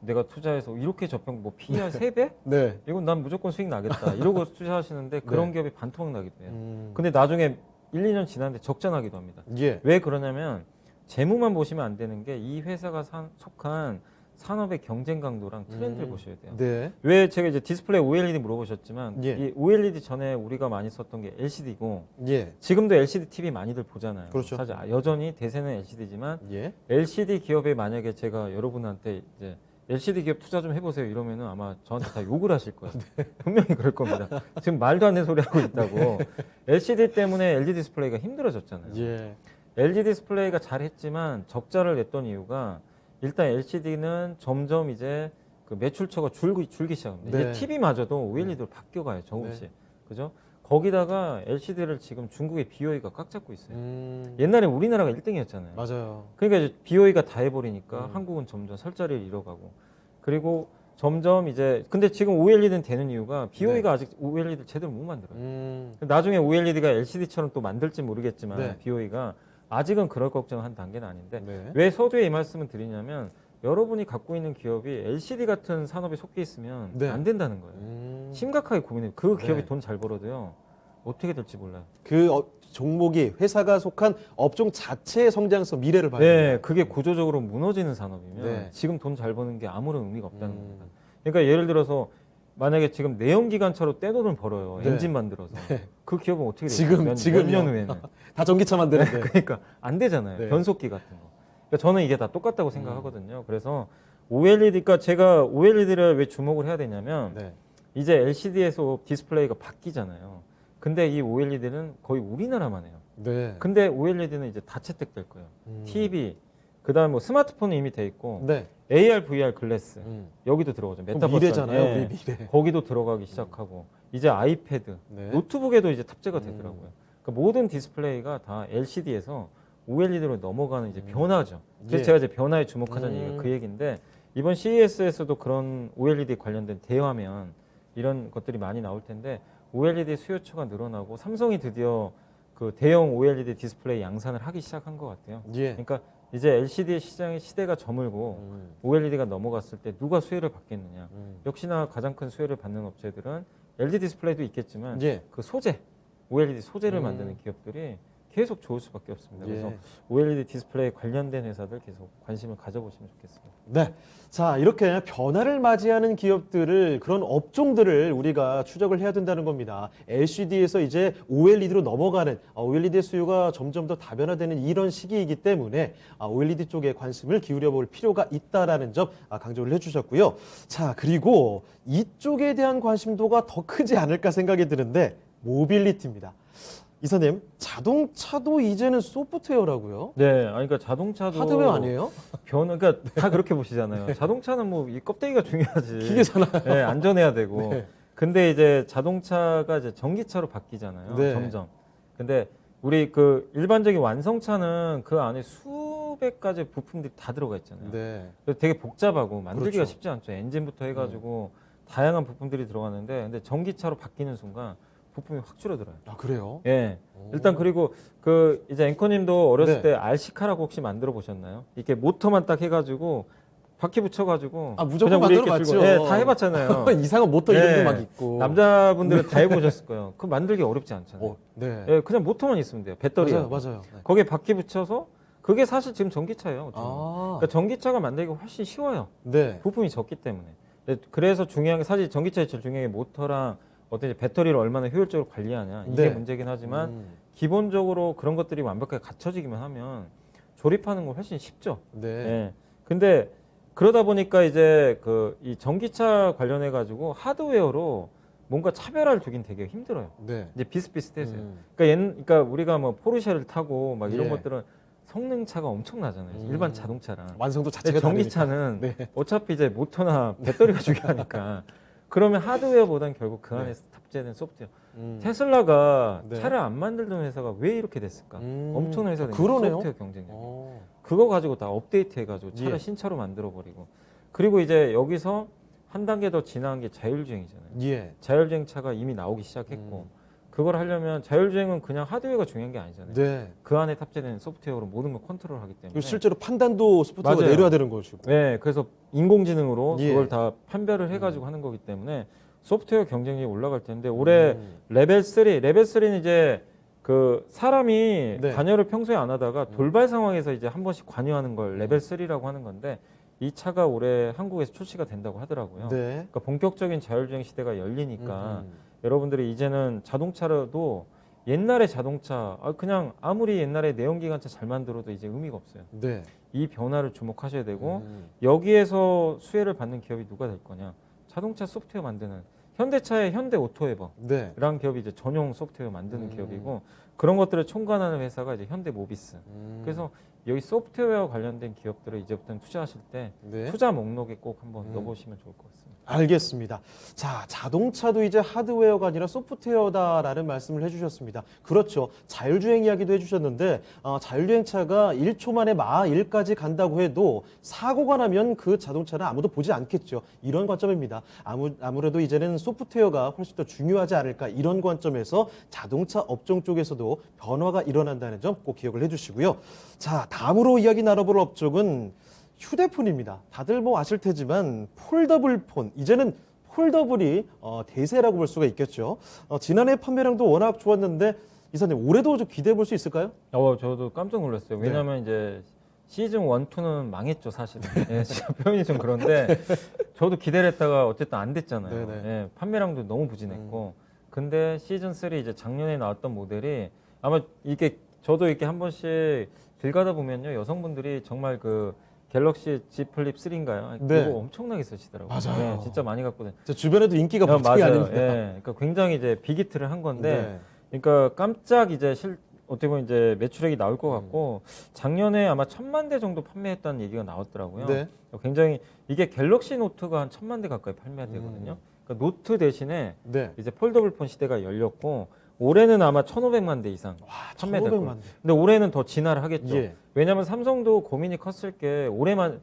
내가 투자해서 이렇게 저평 뭐 PER 3배? 네. 이건 난 무조건 수익 나겠다. 이러고 투자하시는데 그런 네. 기업이 반토막 나기도 해요. 음. 근데 나중에 1, 2년 지났는데 적자나기도 합니다. 예. 왜 그러냐면 재무만 보시면 안 되는 게 이 회사가 속한 산업의 경쟁 강도랑 트렌드를 보셔야 돼요. 네. 왜 제가 이제 디스플레이 OLED 물어보셨지만 예. 이 OLED 전에 우리가 많이 썼던 게 LCD고 예. 지금도 LCD TV 많이들 보잖아요. 그렇죠. 사실 여전히 대세는 LCD지만 예. LCD 기업에 만약에 제가 여러분한테 이제 LCD 기업 투자 좀 해보세요 이러면은 아마 저한테 다 욕을 하실 거예요. 분명히 그럴 겁니다. 지금 말도 안 되는 소리 하고 있다고. LCD 때문에 LG 디스플레이가 힘들어졌잖아요. 예. LG 디스플레이가 잘했지만 적자를 냈던 이유가 일단 LCD는 점점 이제 그 매출처가 줄기 시작합니다. 네. 이제 TV마저도 OLED로 바뀌어가요 조금씩. 그죠? 거기다가 LCD를 지금 중국의 BOE가 꽉 잡고 있어요. 옛날에 우리나라가 1등이었잖아요. 맞아요. 그러니까 이제 BOE가 다 해버리니까 음. 한국은 점점 설 자리를 잃어가고 그리고 점점 이제 근데 지금 OLED는 되는 이유가 BOE가 아직 OLED를 제대로 못 만들어요. 나중에 OLED가 LCD처럼 또 만들지 모르겠지만 네. BOE가 아직은 그럴 걱정한 단계는 아닌데 네. 왜 서두에 이 말씀을 드리냐면 여러분이 갖고 있는 기업이 LCD 같은 산업에 속해 있으면 네. 안 된다는 거예요. 심각하게 고민해요. 그 기업이 네. 돈 잘 벌어도요. 어떻게 될지 몰라요. 그 종목이 회사가 속한 업종 자체의 성장성 미래를 봐야 네, 돼요. 그게 구조적으로 무너지는 산업이면 네. 지금 돈 잘 버는 게 아무런 의미가 없다는 겁니다. 그러니까 예를 들어서 만약에 지금 내연기관차로 떼돈을 벌어요. 네. 엔진 만들어서. 그 기업은 어떻게 될지 지금요? 몇년 후에는. 다 전기차 만드는데. 그러니까 안 되잖아요. 네. 변속기 같은 거. 그러니까 저는 이게 다 똑같다고 생각하거든요. 그래서 OLED가 제가 OLED를 왜 주목을 해야 되냐면 네. 이제 LCD에서 디스플레이가 바뀌잖아요. 근데 이 OLED는 거의 우리나라만 해요. 네. 근데 OLED는 이제 다 채택될 거예요. TV, 그다음 뭐 스마트폰은 이미 돼 있고 네. AR, VR 글래스 음. 여기도 들어가죠. 그럼 메타버스 미래잖아요. 예. 우리 미래. 거기도 들어가기 시작하고 이제 아이패드, 네. 노트북에도 이제 탑재가 되더라고요. 그러니까 모든 디스플레이가 다 LCD에서 OLED로 넘어가는 이제 변화죠. 그래서 예. 제가 이제 변화에 주목하자는 얘기가 그 얘기인데 이번 CES에서도 그런 OLED 관련된 대화면 이런 것들이 많이 나올 텐데 OLED 수요처가 늘어나고 삼성이 드디어 그 대형 OLED 디스플레이 양산을 하기 시작한 것 같아요. 예. 그러니까 이제 LCD 시장의 시대가 저물고 OLED가 넘어갔을 때 누가 수혜를 받겠느냐. 역시나 가장 큰 수혜를 받는 업체들은 LG 디스플레이도 있겠지만 예. 그 소재, OLED 소재를 만드는 기업들이 계속 좋을 수밖에 없습니다. 그래서 예. OLED 디스플레이 관련된 회사들 계속 관심을 가져보시면 좋겠습니다. 네. 자, 이렇게 변화를 맞이하는 기업들을, 그런 업종들을 우리가 추적을 해야 된다는 겁니다. LCD에서 이제 OLED로 넘어가는, OLED의 수요가 점점 더 다변화되는 이런 시기이기 때문에 OLED 쪽에 관심을 기울여 볼 필요가 있다라는 점 강조를 해주셨고요. 자, 그리고 이쪽에 대한 관심도가 더 크지 않을까 생각이 드는데, 모빌리티입니다. 이사님, 자동차도 이제는 소프트웨어라고요? 네, 그러니까 자동차도 하드웨어 아니에요? 그러니까 다 그렇게 보시잖아요. 자동차는 뭐 이 껍데기가 중요하지. 기계잖아요. 네, 안전해야 되고. 네. 근데 이제 자동차가 이제 전기차로 바뀌잖아요. 네. 점점. 근데 우리 그 일반적인 완성차는 그 안에 수백 가지 부품들이 다 들어가 있잖아요. 네. 그래서 되게 복잡하고 만들기가 그렇죠. 쉽지 않죠. 엔진부터 해가지고 다양한 부품들이 들어가는데, 근데 전기차로 바뀌는 순간 부품이 확 줄어들어요. 아, 그래요? 예. 일단 그리고 그 이제 앵커님도 어렸을 네. 때 RC카라고 혹시 만들어 보셨나요? 이렇게 모터만 딱 해가지고 바퀴 붙여가지고 아, 무조건 그냥 우리 이렇게 만들어봤죠. 들고, 네, 다 해봤잖아요. 이상한 모터 네. 이름도 막 있고. 남자분들은 다 해보셨을 거예요. 그 만들기 어렵지 않잖아요. 네. 예, 그냥 모터만 있으면 돼요. 배터리. 맞아요. 네. 거기에 바퀴 붙여서 그게 사실 지금 전기차예요. 어쩌면. 아, 그러니까 전기차가 만들기가 훨씬 쉬워요. 네. 부품이 적기 때문에. 그래서 중요한 게 사실 전기차의 제일 중요한 게 모터랑 어떤 이제 배터리를 얼마나 효율적으로 관리하냐 이게 네. 문제긴 하지만 기본적으로 그런 것들이 완벽하게 갖춰지기만 하면 조립하는 건 훨씬 쉽죠. 네. 예. 근데 그러다 보니까 이제 그 이 전기차 관련해 가지고 하드웨어로 뭔가 차별화를 두긴 되게 힘들어요. 네. 이제 비슷비슷해서요. 그러니까 우리가 뭐 포르쉐를 타고 막 이런 예. 것들은 성능 차가 엄청나잖아요. 일반 자동차랑. 완성도 근데 자체가 전기차는 다르니까. 네. 어차피 이제 모터나 배터리가 중요하니까 그러면 하드웨어보다는 결국 그 안에 탑재된 소프트웨어. 테슬라가 네. 차를 안 만들던 회사가 왜 이렇게 됐을까? 엄청난 회사가 그러네요. 소프트웨어 경쟁력. 어. 그거 가지고 다 업데이트해가지고 차를 예. 신차로 만들어버리고. 그리고 이제 여기서 한 단계 더 진화한 게 자율주행이잖아요. 예. 자율주행 차가 이미 나오기 시작했고 그걸 하려면 자율주행은 그냥 하드웨어가 중요한 게 아니잖아요. 네. 그 안에 탑재된 소프트웨어로 모든 걸 컨트롤하기 때문에. 그리고 실제로 판단도 소프트웨어가 맞아요. 내려야 되는 것이고. 네, 그래서 인공지능으로 예. 그걸 다 판별을 해가지고 하는 거기 때문에 소프트웨어 경쟁력이 올라갈 텐데 올해 레벨 3는 이제 그 사람이 네. 관여를 평소에 안 하다가 돌발 상황에서 이제 한 번씩 관여하는 걸 레벨 3라고 하는 건데 이 차가 올해 한국에서 출시가 된다고 하더라고요. 네. 그러니까 본격적인 자율주행 시대가 열리니까 여러분들이 이제는 자동차라도 옛날의 자동차 그냥 아무리 옛날에 내연기관차 잘 만들어도 이제 의미가 없어요. 네. 이 변화를 주목하셔야 되고 여기에서 수혜를 받는 기업이 누가 될 거냐? 자동차 소프트웨어 만드는 현대차의 현대오토에버랑 네. 기업이 이제 전용 소프트웨어 만드는 기업이고 그런 것들을 총괄하는 회사가 이제 현대모비스. 그래서 여기 소프트웨어 관련된 기업들을 이제부터는 투자하실 때 네. 투자 목록에 꼭 한번 넣어보시면 좋을 것 같습니다. 알겠습니다. 자, 자동차도 이제 하드웨어가 아니라 소프트웨어다라는 말씀을 해주셨습니다. 그렇죠. 자율주행 이야기도 해주셨는데 자율주행차가 1초 만에 마하 1까지 간다고 해도 사고가 나면 그 자동차는 아무도 보지 않겠죠. 이런 관점입니다. 아무래도 이제는 소프트웨어가 훨씬 더 중요하지 않을까 이런 관점에서 자동차 업종 쪽에서도 변화가 일어난다는 점 꼭 기억을 해주시고요. 자, 다음으로 이야기 나눠볼 업종은 휴대폰입니다. 다들 뭐 아실 테지만 폴더블 폰, 이제는 폴더블이 대세라고 볼 수가 있겠죠. 지난해 판매량도 워낙 좋았는데 이사님 올해도 좀 기대해 볼 수 있을까요? 저도 깜짝 놀랐어요. 왜냐하면 이제 시즌 1, 2는 망했죠, 사실은. 예, 진짜 표현이 좀 그런데 저도 기대를 했다가 어쨌든 안 됐잖아요. 네네. 예, 판매량도 너무 부진했고. 근데 시즌 3 이제 작년에 나왔던 모델이 아마 이게 저도 이렇게 한 번씩 길 가다 보면요 여성분들이 정말 그 갤럭시 Z 플립 3인가요? 네. 그거 엄청나게 쓰시더라고요. 맞아요. 네, 진짜 많이 갖고 다녀요. 제 주변에도 인기가 보통이 맞아요. 아닙니다. 예, 그러니까 굉장히 이제 빅히트를 한 건데, 네. 그러니까 깜짝 이제 어떻게 보면 이제 매출액이 나올 것 같고 작년에 아마 1,000만 대 정도 판매했다는 얘기가 나왔더라고요. 네. 굉장히 이게 갤럭시 노트가 한 1,000만 대 가까이 판매되거든요. 그러니까 노트 대신에 네. 이제 폴더블 폰 시대가 열렸고 올해는 아마 1,500만 대 이상 와, 판매될 1,500만 거예요. 대. 근데 올해는 더 진화를 하겠죠. 예. 왜냐하면 삼성도 고민이 컸을 게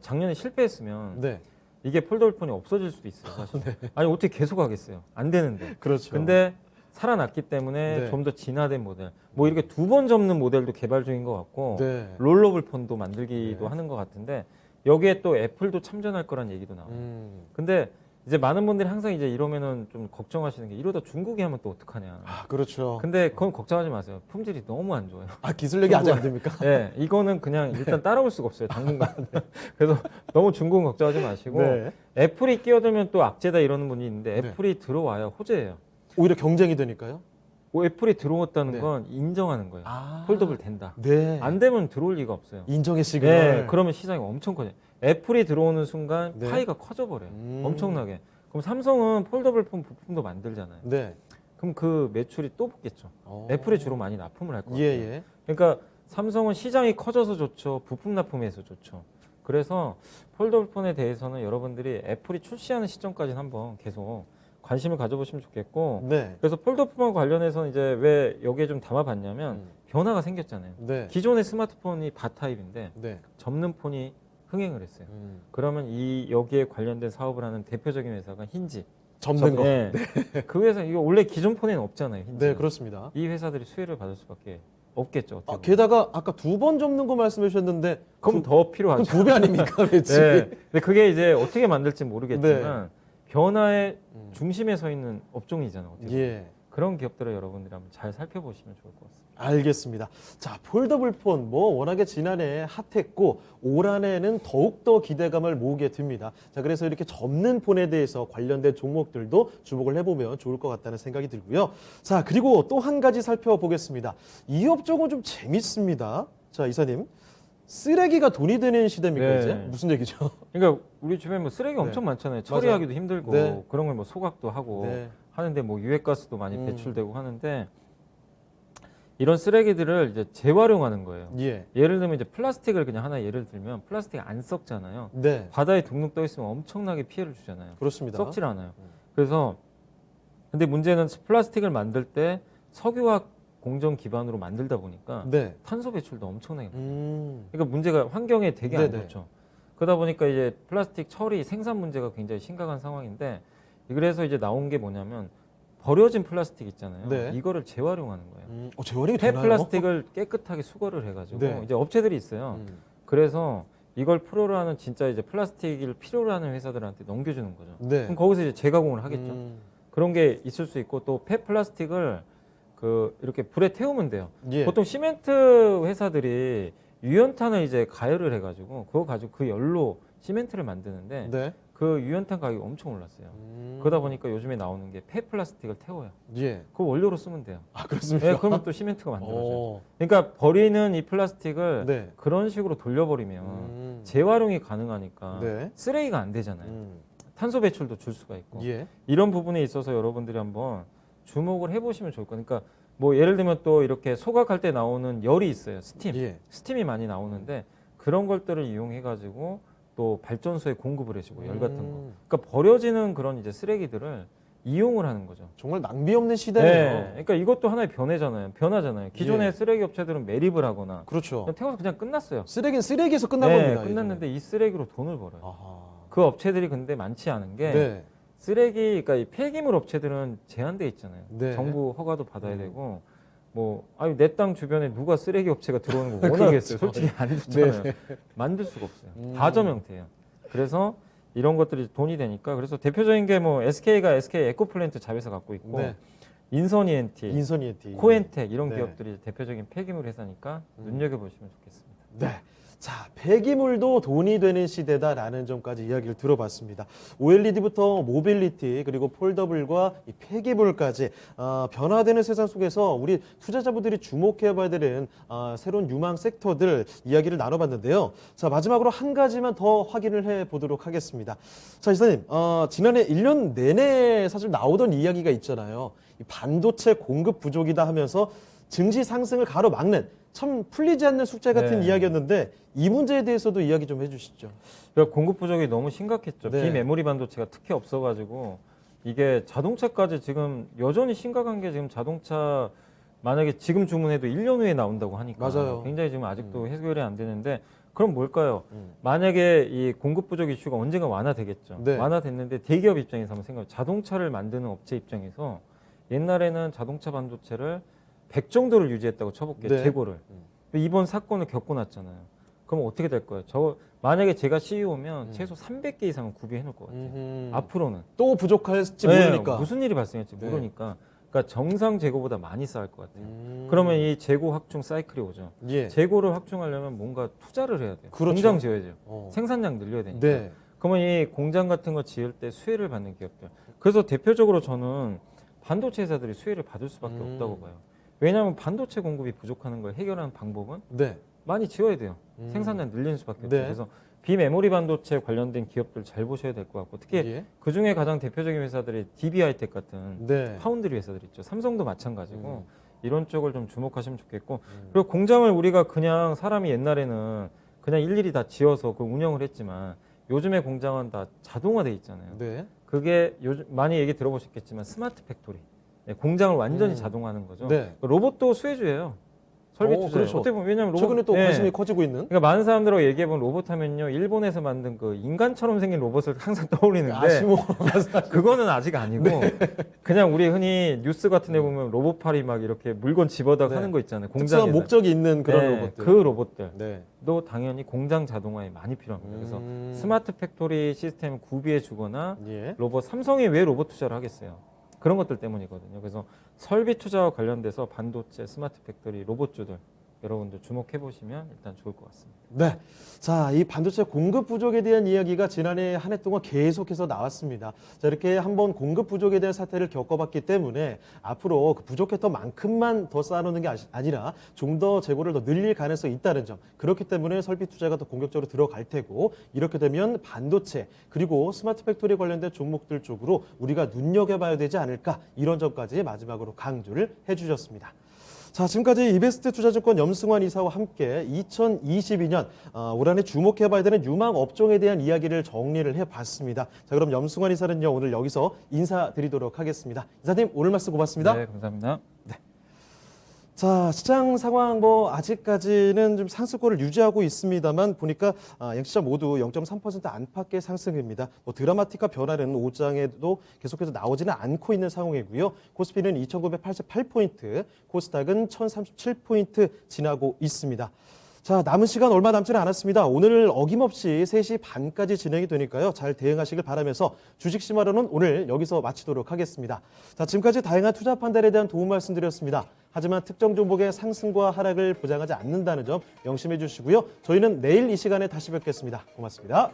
작년에 실패했으면 네. 이게 폴더블 폰이 없어질 수도 있어요. 사실. 아니 어떻게 계속 하겠어요? 안 되는데. 그렇죠. 근데 살아났기 때문에 네. 좀 더 진화된 모델. 뭐 이렇게 2번 접는 모델도 개발 중인 것 같고 네. 롤러블 폰도 만들기도 네. 하는 것 같은데 여기에 또 애플도 참전할 거란 얘기도 나와요. 근데 이제 많은 분들이 항상 이제 이러면은 좀 걱정하시는 게 이러다 중국이 하면 또 어떡하냐. 아, 그렇죠. 근데 그건 걱정하지 마세요. 품질이 너무 안 좋아요. 아, 기술력이 아직 안 됩니까? 예, 이거는 그냥 일단 따라올 수가 없어요. 당분간. 그래서 너무 중국은 걱정하지 마시고 네. 애플이 끼어들면 또 악재다 이러는 분이 있는데 네. 애플이 들어와야 호재예요. 오히려 경쟁이 되니까요. 애플이 들어왔다는 네. 건 인정하는 거예요. 아. 폴더블 된다. 네. 안 되면 들어올 리가 없어요. 인정의 시그널. 네, 그러면 시장이 엄청 커져요. 애플이 들어오는 순간 네. 파이가 커져버려요. 엄청나게. 그럼 삼성은 폴더블 폰 부품도 만들잖아요. 네. 그럼 그 매출이 또 붙겠죠. 애플이 주로 많이 납품을 할 거예요. 예. 그러니까 삼성은 시장이 커져서 좋죠. 부품 납품에서 좋죠. 그래서 폴더블 폰에 대해서는 여러분들이 애플이 출시하는 시점까지는 한번 계속 관심을 가져보시면 좋겠고 네. 그래서 폴더블 폰과 관련해서는 이제 왜 여기에 좀 담아봤냐면 변화가 생겼잖아요. 네. 기존의 스마트폰이 바타입인데 네. 접는 폰이 흥행을 했어요. 그러면 여기에 관련된 사업을 하는 대표적인 회사가 힌지. 접는 거. 네. 그 회사 이거 원래 기존 폰에는 없잖아요. 힌지. 네, 그렇습니다. 이 회사들이 수혜를 받을 수밖에 없겠죠. 어떻게 보면. 게다가 아까 2번 접는 거 말씀해 주셨는데 그럼 더 필요하죠. 2배 아닙니까, 매치? 네. 근데 그게 이제 어떻게 만들지 모르겠지만 변화의 중심에 서 있는 업종이잖아요. 어떻게 보면. 예. 그런 기업들을 여러분들이 한번 잘 살펴보시면 좋을 것 같습니다. 알겠습니다. 자, 폴더블 폰 뭐 워낙에 지난해 핫했고 올 한해는 더욱더 기대감을 모으게 됩니다. 자, 그래서 이렇게 접는 폰에 대해서 관련된 종목들도 주목을 해보면 좋을 것 같다는 생각이 들고요. 자, 그리고 또 한 가지 살펴보겠습니다. 이 업종은 좀 재밌습니다. 자, 이사님. 쓰레기가 돈이 되는 시대입니까, 네. 이제? 무슨 얘기죠? 그러니까 우리 주변에 뭐 쓰레기 네. 엄청 많잖아요. 처리하기도 힘들고 네. 그런 걸 뭐 소각도 하고 네. 하는데 뭐 유해가스도 많이 배출되고 하는데 이런 쓰레기들을 이제 재활용하는 거예요. 예. 예를 들면 이제 플라스틱을 그냥 하나 예를 들면 플라스틱 안 썩잖아요. 네. 바다에 둥둥 떠 있으면 엄청나게 피해를 주잖아요. 그렇습니다. 썩질 않아요. 그래서 근데 문제는 플라스틱을 만들 때 석유화학 공정 기반으로 만들다 보니까 네. 탄소 배출도 엄청나게 많아요. 음. 그러니까 문제가 환경에 되게 안 네네. 좋죠. 그러다 보니까 이제 플라스틱 처리 생산 문제가 굉장히 심각한 상황인데 그래서 이제 나온 게 뭐냐면 버려진 플라스틱 있잖아요. 네. 이거를 재활용하는 거예요. 재활용이 폐 되나요? 플라스틱을 깨끗하게 수거를 해가지고 네. 이제 업체들이 있어요. 그래서 이걸 필요로 하는 진짜 이제 플라스틱을 필요로 하는 회사들한테 넘겨주는 거죠. 네. 그럼 거기서 이제 재가공을 하겠죠. 음. 그런 게 있을 수 있고 또 폐 플라스틱을 그 이렇게 불에 태우면 돼요. 예. 보통 시멘트 회사들이 유연탄을 이제 가열을 해가지고 그거 가지고 그 열로 시멘트를 만드는데 네. 그 유연탄 가격이 엄청 올랐어요. 그러다 보니까 요즘에 나오는 게 폐 플라스틱을 태워요. 예. 그거 원료로 쓰면 돼요. 아, 그렇습니까? 네, 그러면 또 시멘트가 만들어져요. 어. 그러니까 버리는 이 플라스틱을 네. 그런 식으로 돌려버리면 재활용이 가능하니까 네. 쓰레기가 안 되잖아요. 음. 탄소 배출도 줄 수가 있고 예. 이런 부분에 있어서 여러분들이 한번 주목을 해보시면 좋을 거예요. 그러니까 뭐 예를 들면 또 이렇게 소각할 때 나오는 열이 있어요. 스팀. 예. 스팀이 많이 나오는데 그런 것들을 이용해가지고 또 발전소에 공급을 해주고 열 같은 거. 그러니까 버려지는 그런 이제 쓰레기들을 이용을 하는 거죠. 정말 낭비 없는 시대네요. 네. 그러니까 이것도 하나의 변화잖아요. 기존의 예. 쓰레기 업체들은 매립을 하거나 그렇죠. 그냥 태워서 그냥 끝났어요. 쓰레기는 쓰레기에서 끝난 네, 겁니다. 끝났는데 이 쓰레기로 돈을 벌어요. 아하. 그 업체들이 근데 많지 않은 게 네. 쓰레기, 그러니까 이 폐기물 업체들은 제한돼 있잖아요. 네. 정부 허가도 받아야 되고, 뭐, 아니 내 땅 주변에 누가 쓰레기 업체가 들어오는 거 원하겠어요. 그렇죠. 솔직히 안 좋잖아요. 네. 만들 수가 없어요. 가점 형태예요. 그래서 이런 것들이 돈이 되니까, 그래서 대표적인 게 뭐 SK가 SK 에코플랜트 자회사 갖고 있고, 네. 인선 ENT, 인선이에티. 코엔텍 이런 네. 기업들이 대표적인 폐기물 회사니까 눈여겨보시면 좋겠습니다. 네. 자, 폐기물도 돈이 되는 시대다라는 점까지 이야기를 들어봤습니다. OLED부터 모빌리티 그리고 폴더블과 이 폐기물까지 변화되는 세상 속에서 우리 투자자분들이 주목해봐야 되는 새로운 유망 섹터들 이야기를 나눠봤는데요. 자, 마지막으로 한 가지만 더 확인을 해보도록 하겠습니다. 자, 이사님, 지난해 1년 내내 사실 나오던 이야기가 있잖아요. 이 반도체 공급 부족이다 하면서 증시 상승을 가로막는 참 풀리지 않는 숙제 같은 네. 이야기였는데 이 문제에 대해서도 이야기 좀 해주시죠. 그러니까 공급 부족이 너무 심각했죠. 네. 비메모리 반도체가 특히 없어가지고 이게 자동차까지 지금 여전히 심각한 게 지금 자동차 만약에 지금 주문해도 1년 후에 나온다고 하니까 맞아요. 굉장히 지금 아직도 해결이 안 되는데 그럼 뭘까요? 만약에 이 공급 부족 이슈가 언젠가 완화되겠죠. 네. 완화됐는데 대기업 입장에서 한번 생각해 자동차를 만드는 업체 입장에서 옛날에는 자동차 반도체를 100 정도를 유지했다고 쳐볼게요. 네. 재고를. 근데 이번 사건을 겪고 났잖아요. 그럼 어떻게 될 거예요? 만약에 제가 CEO면 최소 300개 이상은 구비해 놓을 것 같아요. 앞으로는. 또 부족할지 네, 모르니까. 무슨 일이 발생할지 네. 모르니까. 그러니까 정상 재고보다 많이 쌓을 것 같아요. 그러면 이 재고 확충 사이클이 오죠. 예. 재고를 확충하려면 뭔가 투자를 해야 돼요. 그렇죠. 공장 지어야 돼요. 어. 생산량 늘려야 되니까. 네. 그러면 이 공장 같은 거 지을 때 수혜를 받는 기업들. 그래서 대표적으로 저는 반도체 회사들이 수혜를 받을 수밖에 없다고 봐요. 왜냐하면 반도체 공급이 부족하는 걸 해결하는 방법은 네. 많이 지어야 돼요. 생산량 늘리는 수밖에 없어요. 네. 그래서 비메모리 반도체 관련된 기업들 잘 보셔야 될 것 같고 특히 예. 그 중에 가장 대표적인 회사들이 DB하이텍 같은 네. 파운드리 회사들 있죠. 삼성도 마찬가지고 이런 쪽을 좀 주목하시면 좋겠고 그리고 공장을 우리가 그냥 사람이 옛날에는 그냥 일일이 다 지어서 그 운영을 했지만 요즘에 공장은 다 자동화돼 있잖아요. 네. 그게 요즘 많이 얘기 들어보셨겠지만 스마트 팩토리. 네, 공장을 완전히 자동화하는 거죠. 네. 로봇도 수혜주예요. 설비 투자. 그렇죠. 어떻게 보면 왜냐면 로봇 최근에 또 예. 관심이 커지고 있는. 그러니까 많은 사람들하고 얘기해보면 로봇 하면요 일본에서 만든 그 인간처럼 생긴 로봇을 항상 떠올리는데 아시모. 그거는 아직 아니고 그냥 우리 흔히 뉴스 같은 데 보면 로봇팔이 막 이렇게 물건 집어다 네. 하는 거 있잖아요. 특수한 공장에서. 목적이 있는 그런 네, 로봇들. 그 로봇들도 네. 당연히 공장 자동화에 많이 필요합니다. 그래서 스마트 팩토리 시스템을 구비해 주거나 예. 로봇 삼성이 왜 로봇 투자를 하겠어요? 그런 것들 때문이거든요. 그래서 설비 투자와 관련돼서 반도체, 스마트 팩토리, 로봇주들 여러분들 주목해 보시면 일단 좋을 것 같습니다. 네. 자, 이 반도체 공급 부족에 대한 이야기가 지난해 한 해 동안 계속해서 나왔습니다. 자, 이렇게 한번 공급 부족에 대한 사태를 겪어봤기 때문에 앞으로 그 부족했던 만큼만 더 쌓아놓는 게 아니라 좀 더 재고를 더 늘릴 가능성이 있다는 점. 그렇기 때문에 설비 투자가 더 공격적으로 들어갈 테고 이렇게 되면 반도체 그리고 스마트 팩토리 관련된 종목들 쪽으로 우리가 눈여겨봐야 되지 않을까 이런 점까지 마지막으로 강조를 해주셨습니다. 자, 지금까지 이베스트 투자증권 염승환 이사와 함께 2022년 올 한해 주목해봐야 되는 유망 업종에 대한 이야기를 정리를 해봤습니다. 자, 그럼 염승환 이사는요 오늘 여기서 인사드리도록 하겠습니다. 이사님 오늘 말씀 고맙습니다. 네, 감사합니다. 자, 시장 상황 아직까지는 좀 상승권을 유지하고 있습니다만 보니까 양시장 모두 0.3% 안팎의 상승입니다. 드라마틱한 변화는 오장에도 계속해서 나오지는 않고 있는 상황이고요. 코스피는 2,988포인트, 코스닥은 1,037포인트 지나고 있습니다. 자, 남은 시간 얼마 남지는 않았습니다. 오늘 어김없이 3시 반까지 진행이 되니까요. 잘 대응하시길 바라면서 주식 심화론은 오늘 여기서 마치도록 하겠습니다. 자, 지금까지 다양한 투자 판단에 대한 도움 말씀드렸습니다. 하지만 특정 종목의 상승과 하락을 보장하지 않는다는 점 명심해 주시고요. 저희는 내일 이 시간에 다시 뵙겠습니다. 고맙습니다.